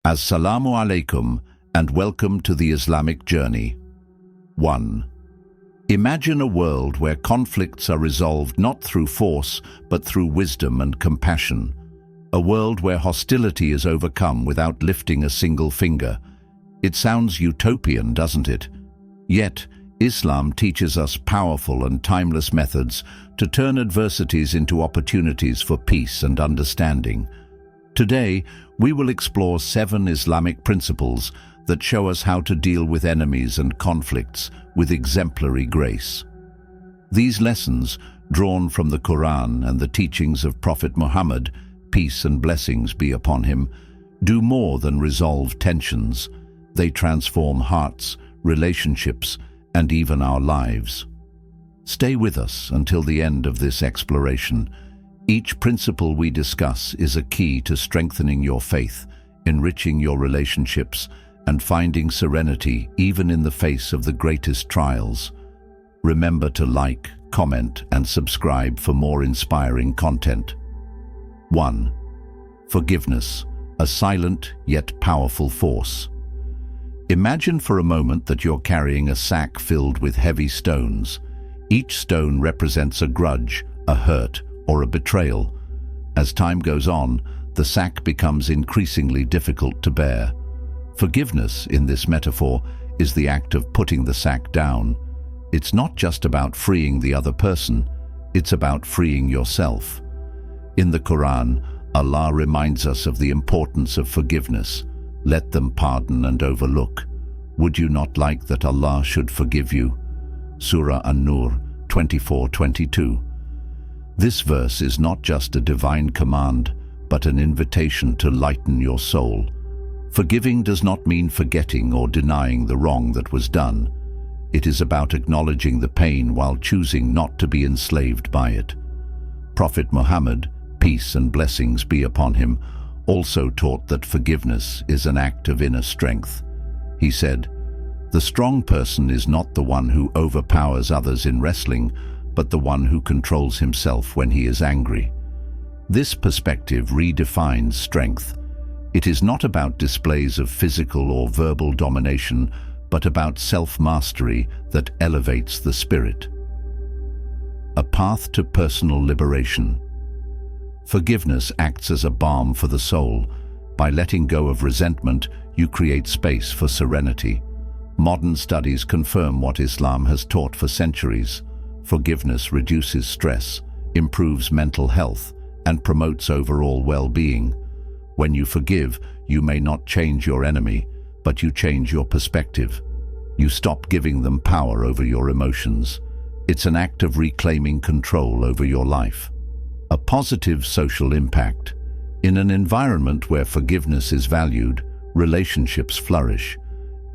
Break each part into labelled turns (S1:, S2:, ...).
S1: Assalamu alaikum and welcome to the Islamic journey. 1. Imagine a world where conflicts are resolved not through force but through wisdom and compassion. A world where hostility is overcome without lifting a single finger. It sounds utopian, doesn't it? Yet, Islam teaches us powerful and timeless methods to turn adversities into opportunities for peace and understanding. Today, we will explore 7 Islamic principles that show us how to deal with enemies and conflicts with exemplary grace. These lessons, drawn from the Quran and the teachings of Prophet Muhammad, peace and blessings be upon him, do more than resolve tensions. They transform hearts, relationships, and even our lives. Stay with us until the end of this exploration. Each principle we discuss is a key to strengthening your faith, enriching your relationships, and finding serenity even in the face of the greatest trials. Remember to like, comment, and subscribe for more inspiring content. 1. Forgiveness, a silent yet powerful force. Imagine for a moment that you're carrying a sack filled with heavy stones. Each stone represents a grudge, a hurt, or a betrayal. As time goes on, the sack becomes increasingly difficult to bear. Forgiveness, in this metaphor, is the act of putting the sack down. It's not just about freeing the other person, it's about freeing yourself. In the Quran, Allah reminds us of the importance of forgiveness. Let them pardon and overlook. Would you not like that Allah should forgive you? Surah An-Nur 24:22. This verse is not just a divine command, but an invitation to lighten your soul. Forgiving does not mean forgetting or denying the wrong that was done. It is about acknowledging the pain while choosing not to be enslaved by it. Prophet Muhammad, peace and blessings be upon him, also taught that forgiveness is an act of inner strength. He said, "The strong person is not the one who overpowers others in wrestling, but the one who controls himself when he is angry." This perspective redefines strength. It is not about displays of physical or verbal domination, but about self-mastery that elevates the spirit. A path to personal liberation. Forgiveness acts as a balm for the soul. By letting go of resentment, you create space for serenity. Modern studies confirm what Islam has taught for centuries. Forgiveness reduces stress, improves mental health, and promotes overall well-being. When you forgive, you may not change your enemy, but you change your perspective. You stop giving them power over your emotions. It's an act of reclaiming control over your life. A positive social impact. In an environment where forgiveness is valued, relationships flourish.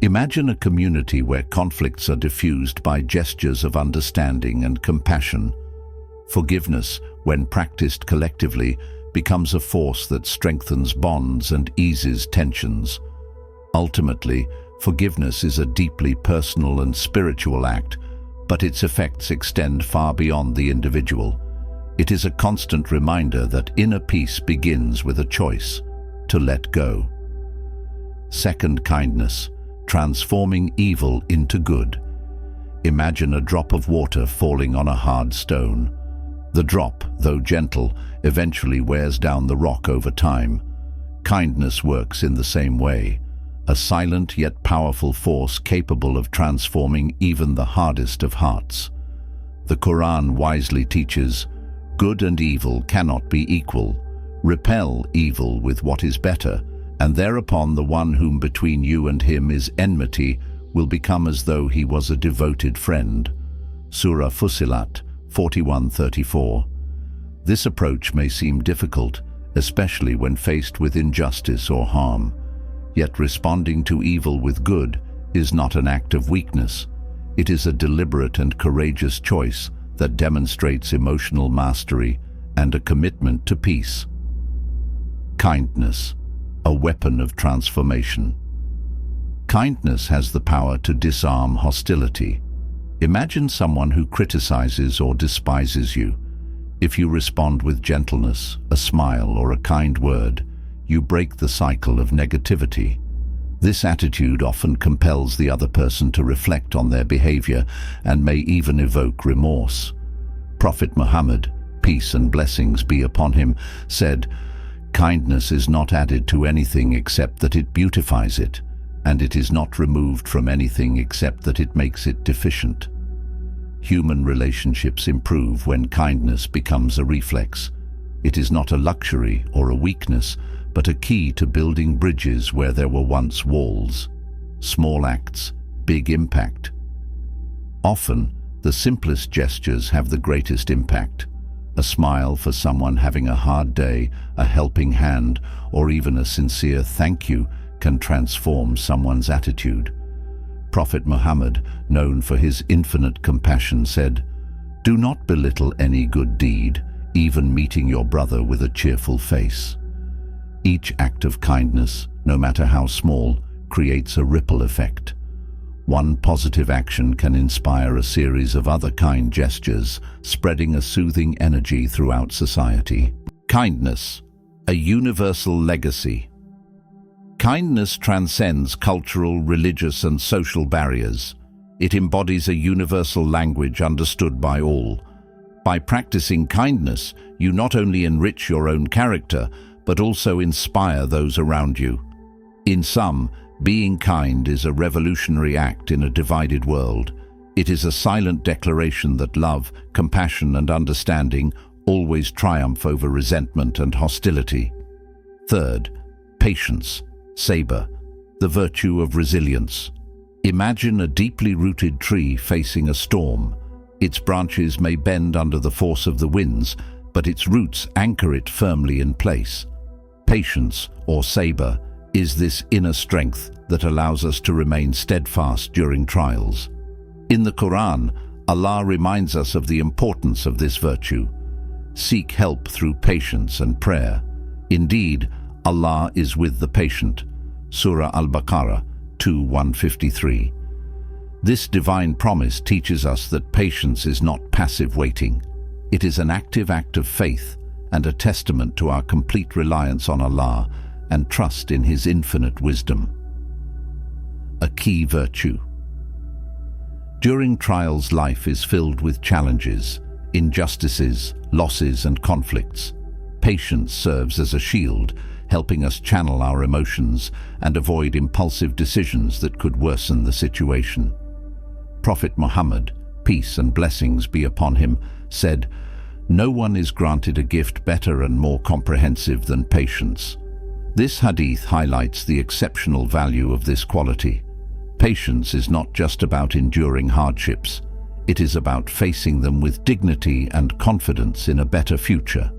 S1: Imagine a community where conflicts are diffused by gestures of understanding and compassion. Forgiveness, when practiced collectively, becomes a force that strengthens bonds and eases tensions. Ultimately, forgiveness is a deeply personal and spiritual act, but its effects extend far beyond the individual. It is a constant reminder that inner peace begins with a choice to let go. 2. Kindness, transforming evil into good. Imagine a drop of water falling on a hard stone. The drop, though gentle, eventually wears down the rock over time. Kindness works in the same way, a silent yet powerful force capable of transforming even the hardest of hearts. The Quran wisely teaches, "Good and evil cannot be equal. Repel evil with what is better, and thereupon the one whom between you and him is enmity will become as though he was a devoted friend." Surah Fussilat 41:34. This approach may seem difficult, especially when faced with injustice or harm. Yet responding to evil with good is not an act of weakness. It is a deliberate and courageous choice that demonstrates emotional mastery and a commitment to peace. Kindness, a weapon of transformation. Kindness has the power to disarm hostility. Imagine someone who criticizes or despises you. If you respond with gentleness, a smile, or a kind word, you break the cycle of negativity. This attitude often compels the other person to reflect on their behavior and may even evoke remorse. Prophet Muhammad, peace and blessings be upon him, said, "Kindness is not added to anything except that it beautifies it, and it is not removed from anything except that it makes it deficient." Human relationships improve when kindness becomes a reflex. It is not a luxury or a weakness, but a key to building bridges where there were once walls. Small acts, big impact. Often, the simplest gestures have the greatest impact. A smile for someone having a hard day, a helping hand, or even a sincere thank you can transform someone's attitude. Prophet Muhammad, known for his infinite compassion, said, "Do not belittle any good deed, even meeting your brother with a cheerful face." Each act of kindness, no matter how small, creates a ripple effect. One positive action can inspire a series of other kind gestures, spreading a soothing energy throughout society. Kindness, a universal legacy. Kindness transcends cultural, religious, and social barriers. It embodies a universal language understood by all. By practicing kindness, you not only enrich your own character, but also inspire those around you. In sum, being kind is a revolutionary act in a divided world. It is a silent declaration that love, compassion, and understanding always triumph over resentment and hostility. Third, patience, sabr, the virtue of resilience. Imagine a deeply rooted tree facing a storm. Its branches may bend under the force of the winds, but its roots anchor it firmly in place. Patience, or sabr, is this inner strength that allows us to remain steadfast during trials. In the Quran, Allah reminds us of the importance of this virtue. Seek help through patience and prayer. Indeed, Allah is with the patient. Surah Al-Baqarah 2:153. This divine promise teaches us that patience is not passive waiting. It is an active act of faith and a testament to our complete reliance on Allah and trust in His infinite wisdom. A key virtue. During trials, life is filled with challenges, injustices, losses, and conflicts. Patience serves as a shield, helping us channel our emotions and avoid impulsive decisions that could worsen the situation. Prophet Muhammad, peace and blessings be upon him, said, "No one is granted a gift better and more comprehensive than patience." This hadith highlights the exceptional value of this quality. Patience is not just about enduring hardships. It is about facing them with dignity and confidence in a better future.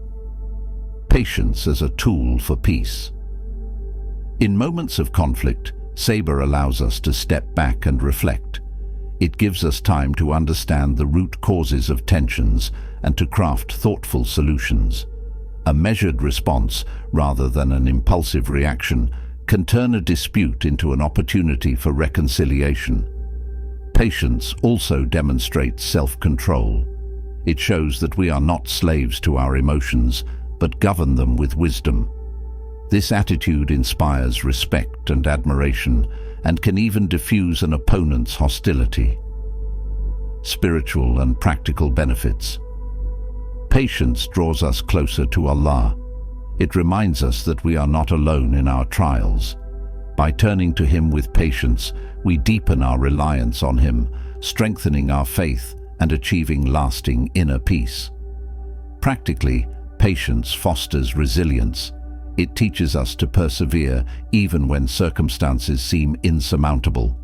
S1: Patience as a tool for peace. In moments of conflict, sabr allows us to step back and reflect. It gives us time to understand the root causes of tensions and to craft thoughtful solutions. A measured response, rather than an impulsive reaction, can turn a dispute into an opportunity for reconciliation. Patience also demonstrates self-control. It shows that we are not slaves to our emotions, but govern them with wisdom. This attitude inspires respect and admiration, and can even diffuse an opponent's hostility. Spiritual and practical benefits. Patience draws us closer to Allah. It reminds us that we are not alone in our trials. By turning to Him with patience, we deepen our reliance on Him, strengthening our faith and achieving lasting inner peace. Practically, patience fosters resilience. It teaches us to persevere even when circumstances seem insurmountable.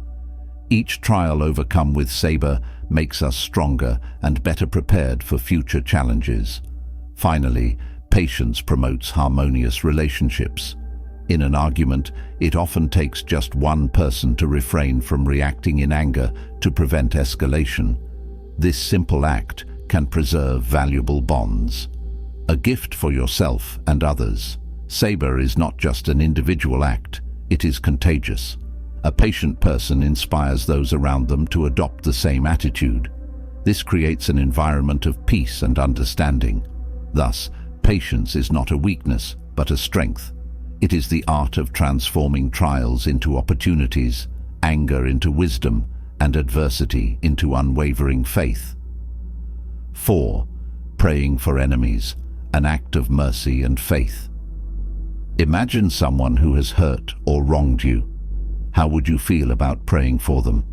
S1: Each trial overcome with sabr makes us stronger and better prepared for future challenges. Finally, patience promotes harmonious relationships. In an argument, it often takes just one person to refrain from reacting in anger to prevent escalation. This simple act can preserve valuable bonds. A gift for yourself and others. Sabr is not just an individual act, it is contagious. A patient person inspires those around them to adopt the same attitude. This creates an environment of peace and understanding. Thus, patience is not a weakness, but a strength. It is the art of transforming trials into opportunities, anger into wisdom, and adversity into unwavering faith. 4. Praying for enemies, an act of mercy and faith. Imagine someone who has hurt or wronged you. How would you feel about praying for them?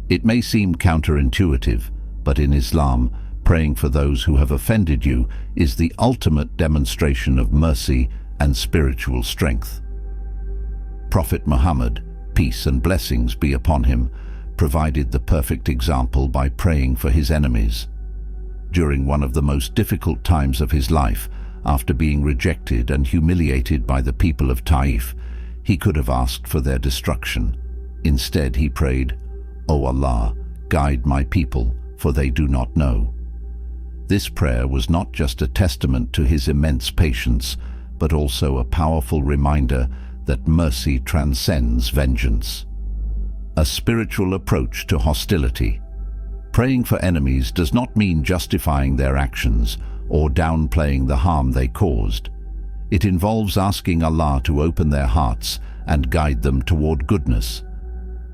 S1: It may seem counterintuitive, but in Islam, praying for those who have offended you is the ultimate demonstration of mercy and spiritual strength. Prophet Muhammad, peace and blessings be upon him, provided the perfect example by praying for his enemies. During one of the most difficult times of his life, after being rejected and humiliated by the people of Taif, he could have asked for their destruction. Instead, he prayed, "O Allah, guide my people, for they do not know." This prayer was not just a testament to his immense patience, but also a powerful reminder that mercy transcends vengeance. A spiritual approach to hostility. Praying for enemies does not mean justifying their actions or downplaying the harm they caused. It involves asking Allah to open their hearts and guide them toward goodness.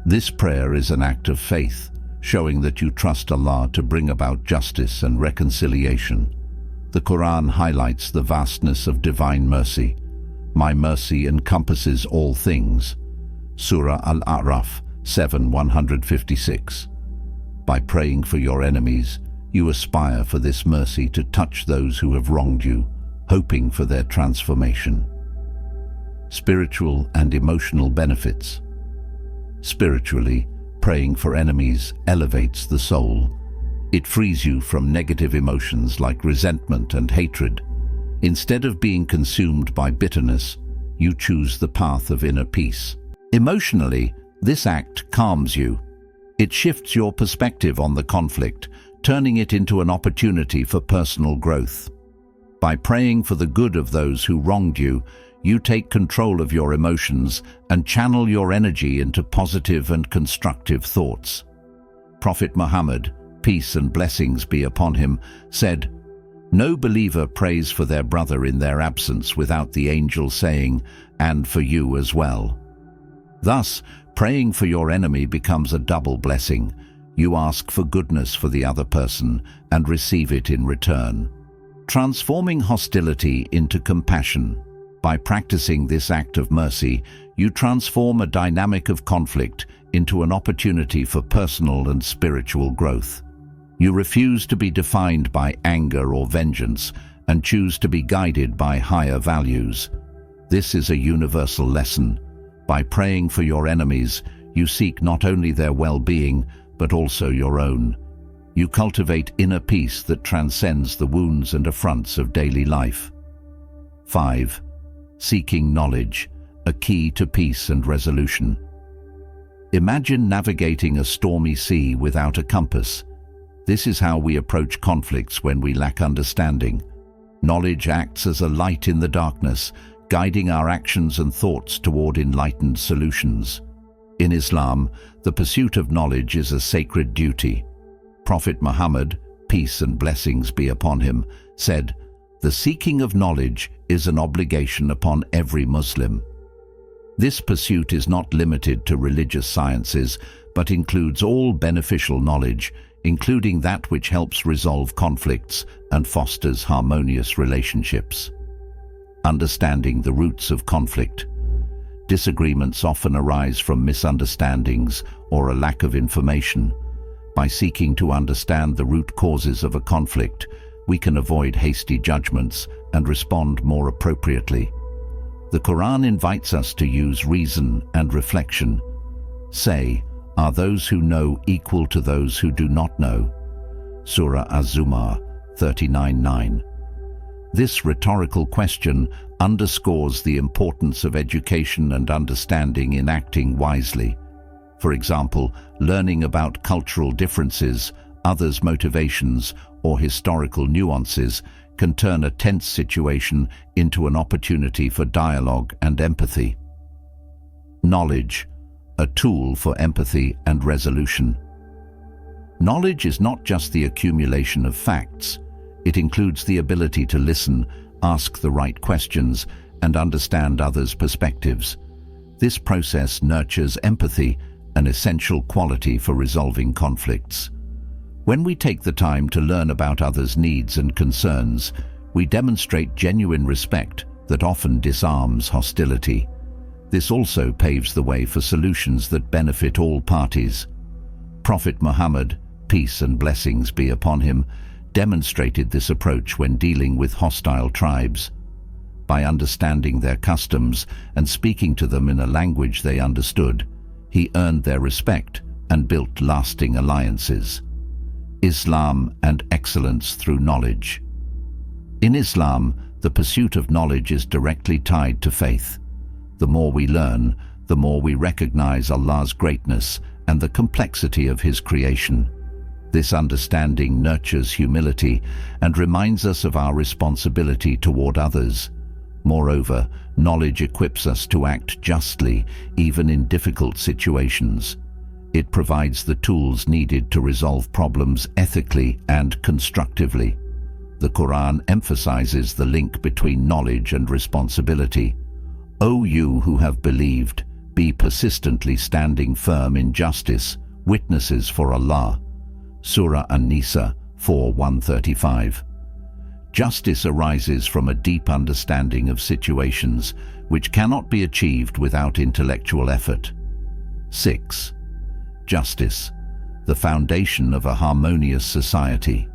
S1: This prayer is an act of faith, showing that you trust Allah to bring about justice and reconciliation. The Quran highlights the vastness of divine mercy. My mercy encompasses all things. Surah Al-A'raf 7:156. By praying for your enemies, you aspire for this mercy to touch those who have wronged you, hoping for their transformation. Spiritual and emotional benefits. Spiritually, praying for enemies elevates the soul. It frees you from negative emotions like resentment and hatred. Instead of being consumed by bitterness, you choose the path of inner peace. Emotionally, this act calms you. It shifts your perspective on the conflict, turning it into an opportunity for personal growth. By praying for the good of those who wronged you, you take control of your emotions and channel your energy into positive and constructive thoughts. Prophet Muhammad, peace and blessings be upon him, said, "No believer prays for their brother in their absence without the angel saying, 'And for you as well.'" Thus, praying for your enemy becomes a double blessing. You ask for goodness for the other person and receive it in return. Transforming hostility into compassion. By practicing this act of mercy, you transform a dynamic of conflict into an opportunity for personal and spiritual growth. You refuse to be defined by anger or vengeance and choose to be guided by higher values. This is a universal lesson. By praying for your enemies, you seek not only their well-being, but also your own. You cultivate inner peace that transcends the wounds and affronts of daily life. 5. Seeking knowledge, a key to peace and resolution. Imagine navigating a stormy sea without a compass. This is how we approach conflicts when we lack understanding. Knowledge acts as a light in the darkness, guiding our actions and thoughts toward enlightened solutions. In Islam, the pursuit of knowledge is a sacred duty. Prophet Muhammad, peace and blessings be upon him, said, "The seeking of knowledge is an obligation upon every Muslim." This pursuit is not limited to religious sciences, but includes all beneficial knowledge, including that which helps resolve conflicts and fosters harmonious relationships. Understanding the roots of conflict. Disagreements often arise from misunderstandings or a lack of information. By seeking to understand the root causes of a conflict, we can avoid hasty judgments and respond more appropriately. The Quran invites us to use reason and reflection. Say, "Are those who know equal to those who do not know?" Surah Az-Zumar 39:9. This rhetorical question underscores the importance of education and understanding in acting wisely. For example, learning about cultural differences, others' motivations, or historical nuances can turn a tense situation into an opportunity for dialogue and empathy. Knowledge, a tool for empathy and resolution. Knowledge is not just the accumulation of facts. It includes the ability to listen, ask the right questions, and understand others' perspectives. This process nurtures empathy, an essential quality for resolving conflicts. When we take the time to learn about others' needs and concerns, we demonstrate genuine respect that often disarms hostility. This also paves the way for solutions that benefit all parties. Prophet Muhammad, peace and blessings be upon him, demonstrated this approach when dealing with hostile tribes. By understanding their customs and speaking to them in a language they understood, he earned their respect and built lasting alliances. Islam and excellence through knowledge. In Islam, the pursuit of knowledge is directly tied to faith. The more we learn, the more we recognize Allah's greatness and the complexity of His creation. This understanding nurtures humility and reminds us of our responsibility toward others. Moreover, knowledge equips us to act justly, even in difficult situations. It provides the tools needed to resolve problems ethically and constructively. The Quran emphasizes the link between knowledge and responsibility. O you who have believed, be persistently standing firm in justice, witnesses for Allah. Surah An-Nisa 4:135. Justice arises from a deep understanding of situations which cannot be achieved without intellectual effort. 6. Justice, the foundation of a harmonious society.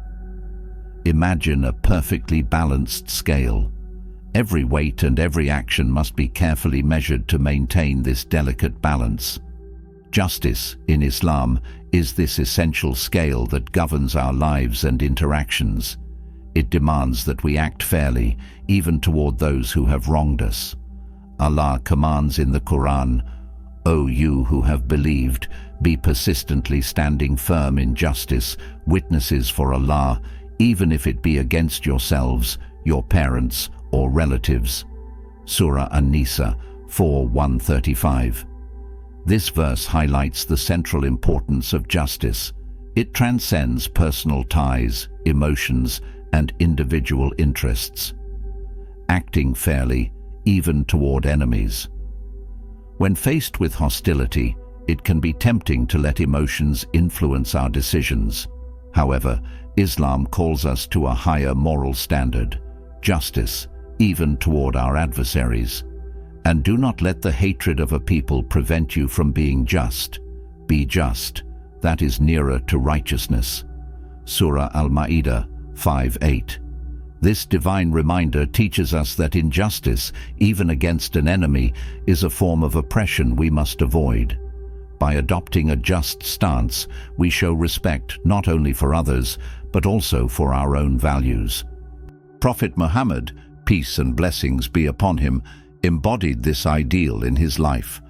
S1: Imagine a perfectly balanced scale. Every weight and every action must be carefully measured to maintain this delicate balance. Justice, in Islam, is this essential scale that governs our lives and interactions. It demands that we act fairly, even toward those who have wronged us. Allah commands in the Quran, O you who have believed, be persistently standing firm in justice, witnesses for Allah, even if it be against yourselves, your parents, or relatives. Surah An-Nisa 4:135. This verse highlights the central importance of justice. It transcends personal ties, emotions, and individual interests. Acting fairly, even toward enemies. When faced with hostility, it can be tempting to let emotions influence our decisions. However, Islam calls us to a higher moral standard, justice, even toward our adversaries. And do not let the hatred of a people prevent you from being just. Be just, that is nearer to righteousness. Surah Al-Ma'idah 5:8. This divine reminder teaches us that injustice, even against an enemy, is a form of oppression we must avoid. By adopting a just stance, we show respect not only for others, but also for our own values. Prophet Muhammad, peace and blessings be upon him, embodied this ideal in his life.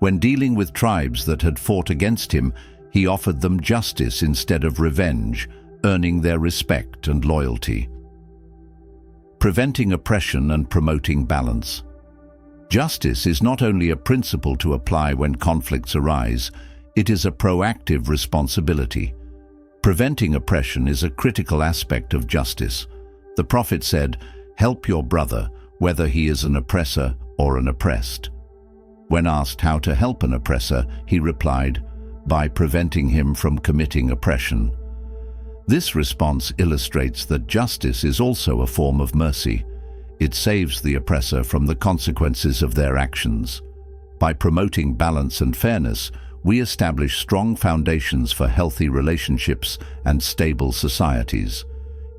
S1: When dealing with tribes that had fought against him, he offered them justice instead of revenge, earning their respect and loyalty. Preventing oppression and promoting balance. Justice is not only a principle to apply when conflicts arise, it is a proactive responsibility. Preventing oppression is a critical aspect of justice. The Prophet said, "Help your brother, whether he is an oppressor or an oppressed." When asked how to help an oppressor, he replied, "By preventing him from committing oppression." This response illustrates that justice is also a form of mercy. It saves the oppressor from the consequences of their actions. By promoting balance and fairness, we establish strong foundations for healthy relationships and stable societies.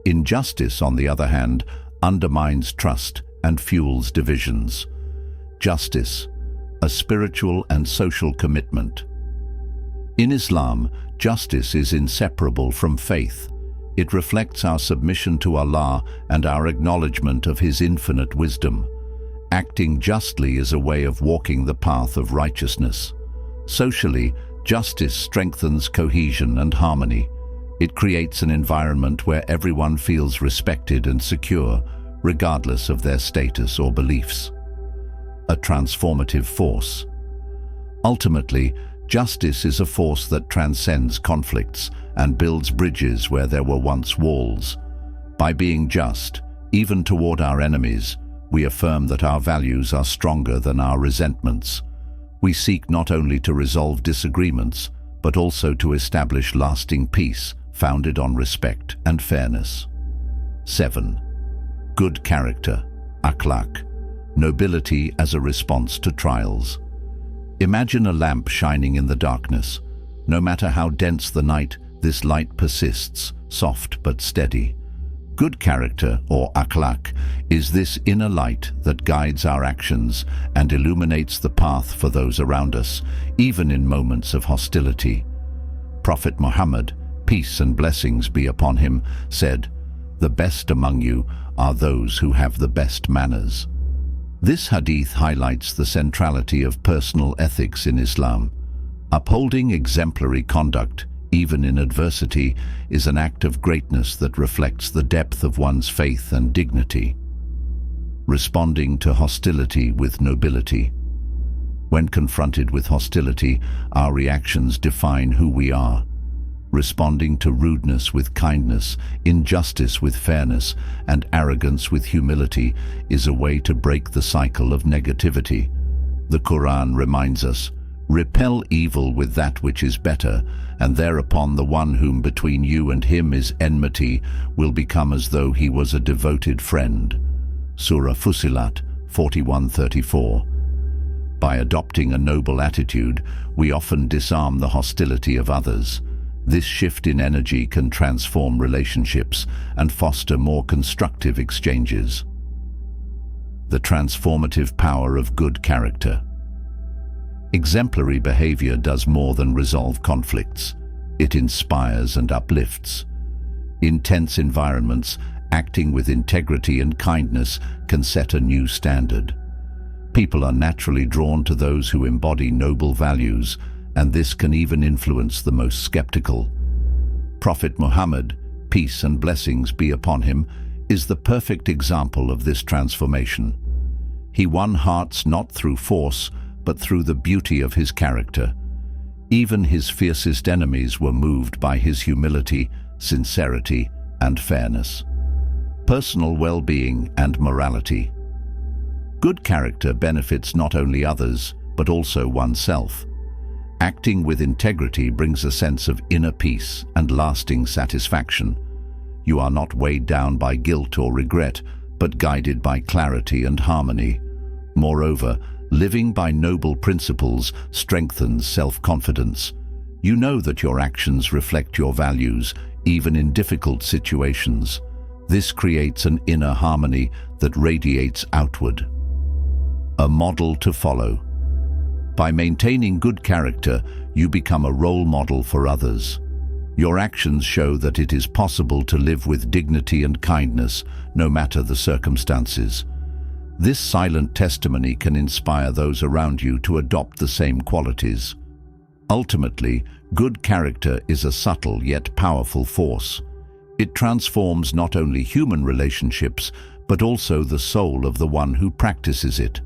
S1: Injustice, on the other hand, undermines trust and fuels divisions. Justice, a spiritual and social commitment. In Islam, justice is inseparable from faith. It reflects our submission to Allah and our acknowledgement of His infinite wisdom. Acting justly is a way of walking the path of righteousness. Socially, justice strengthens cohesion and harmony. It creates an environment where everyone feels respected and secure, regardless of their status or beliefs. A transformative force. Ultimately, justice is a force that transcends conflicts and builds bridges where there were once walls. By being just, even toward our enemies, We affirm that our values are stronger than our resentments. We seek not only to resolve disagreements, but also to establish lasting peace founded on respect and fairness. 7. Good character, akhlaq, nobility as a response to trials. Imagine a lamp shining in the darkness. No matter how dense the night, this light persists, soft but steady. Good character, or akhlaq, is this inner light that guides our actions and illuminates the path for those around us, even in moments of hostility. Prophet Muhammad, peace and blessings be upon him, said, "The best among you are those who have the best manners." This hadith highlights the centrality of personal ethics in Islam. Upholding exemplary conduct, even in adversity, is an act of greatness that reflects the depth of one's faith and dignity. Responding to hostility with nobility. When confronted with hostility, our reactions define who we are. Responding to rudeness with kindness, injustice with fairness, and arrogance with humility is a way to break the cycle of negativity. The Quran reminds us, "Repel evil with that which is better, and thereupon the one whom between you and him is enmity will become as though he was a devoted friend." Surah Fussilat 41:34. By adopting a noble attitude, we often disarm the hostility of others. This shift in energy can transform relationships and foster more constructive exchanges. The transformative power of good character. Exemplary behavior does more than resolve conflicts. It inspires and uplifts. In tense environments, acting with integrity and kindness can set a new standard. People are naturally drawn to those who embody noble values, and this can even influence the most skeptical. Prophet Muhammad, peace and blessings be upon him, is the perfect example of this transformation. He won hearts not through force, but through the beauty of his character. Even his fiercest enemies were moved by his humility, sincerity, and fairness. Personal well-being and morality. Good character benefits not only others, but also oneself. Acting with integrity brings a sense of inner peace and lasting satisfaction. You are not weighed down by guilt or regret, but guided by clarity and harmony. Moreover, living by noble principles strengthens self-confidence. You know that your actions reflect your values, even in difficult situations. This creates an inner harmony that radiates outward. A model to follow. By maintaining good character, you become a role model for others. Your actions show that it is possible to live with dignity and kindness, no matter the circumstances. This silent testimony can inspire those around you to adopt the same qualities. Ultimately, good character is a subtle yet powerful force. It transforms not only human relationships, but also the soul of the one who practices it.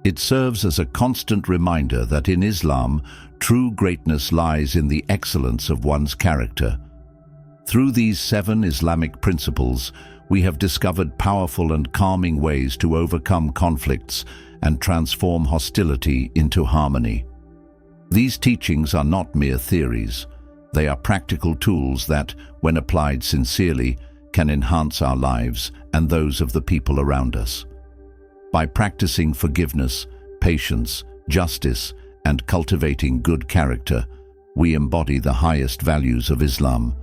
S1: It serves as a constant reminder that in Islam, true greatness lies in the excellence of one's character. Through these 7 Islamic principles, we have discovered powerful and calming ways to overcome conflicts and transform hostility into harmony. These teachings are not mere theories. They are practical tools that, when applied sincerely, can enhance our lives and those of the people around us. By practicing forgiveness, patience, justice, and cultivating good character, we embody the highest values of Islam.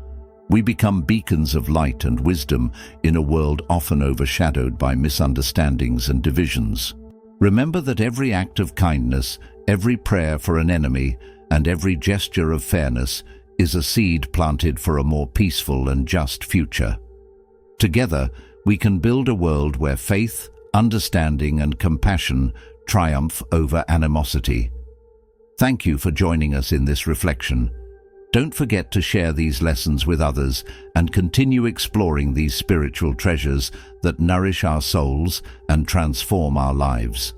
S1: We become beacons of light and wisdom in a world often overshadowed by misunderstandings and divisions. Remember that every act of kindness, every prayer for an enemy, and every gesture of fairness is a seed planted for a more peaceful and just future. Together, we can build a world where faith, understanding, and compassion triumph over animosity. Thank you for joining us in this reflection. Don't forget to share these lessons with others and continue exploring these spiritual treasures that nourish our souls and transform our lives.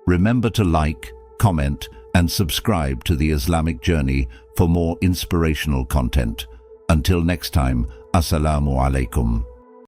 S1: Remember to like, comment, and subscribe to the Islamic Journey for more inspirational content. Until next time, Assalamu alaikum.